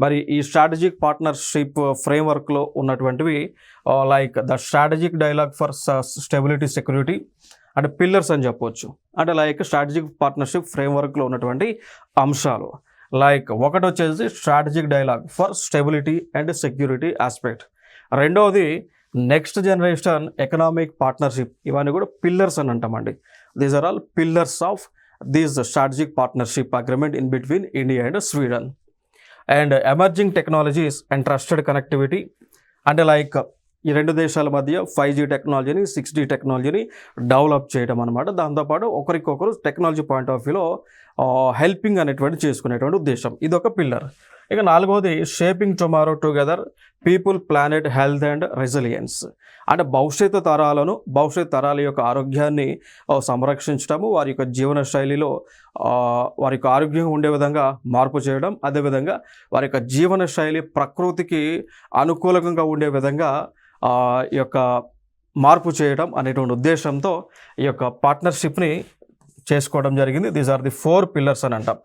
మరి ఈ strategic partnership ఫ్రేమ్వర్క్లో ఉన్నటువంటివి like the strategic dialogue for stability security అంటే పిల్లర్స్ అని చెప్పొచ్చు. అంటే లైక్ స్ట్రాటజిక్ పార్ట్నర్షిప్ ఫ్రేమ్వర్క్లో ఉన్నటువంటి అంశాలు లైక్ ఒకటి వచ్చేసి strategic dialogue for stability and security aspect. రెండవది నెక్స్ట్ జనరేషన్ ఎకనామిక్ పార్ట్నర్షిప్. ఇవన్నీ కూడా పిల్లర్స్ అని అంటామండి. These are all pillars of this strategic partnership agreement in between India and Sweden. And emerging technologies and trusted connectivity అంటే like ఈ రెండు దేశాల మధ్య 5G టెక్నాలజీని 6G టెక్నాలజీని డెవలప్ చేయడం అనమాట. దాంతోపాటు ఒకరికొకరు టెక్నాలజీ పాయింట్ ఆఫ్ వ్యూలో హెల్పింగ్ అనేటువంటి చేసుకునేటువంటి ఉద్దేశం. ఇదొక పిల్లర్. ఇక నాలుగవది shaping tomorrow together people planet health and resilience అంటే భవిష్యత్తు తరాల యొక్క ఆరోగ్యాన్ని సంరక్షించడము, వారి యొక్క జీవన శైలిలో వారి యొక్క ఆరోగ్యంగా ఉండే విధంగా మార్పు చేయడం, అదేవిధంగా వారి యొక్క జీవన శైలి ప్రకృతికి అనుకూలంగా ఉండే విధంగా ఈ యొక్క మార్పు చేయడం అనేటువంటి ఉద్దేశంతో ఈ యొక్క పార్ట్నర్షిప్ని చేసుకోవడం జరిగింది. దీస్ ఆర్ ది 4 పిల్లర్స్ అని అంటాం.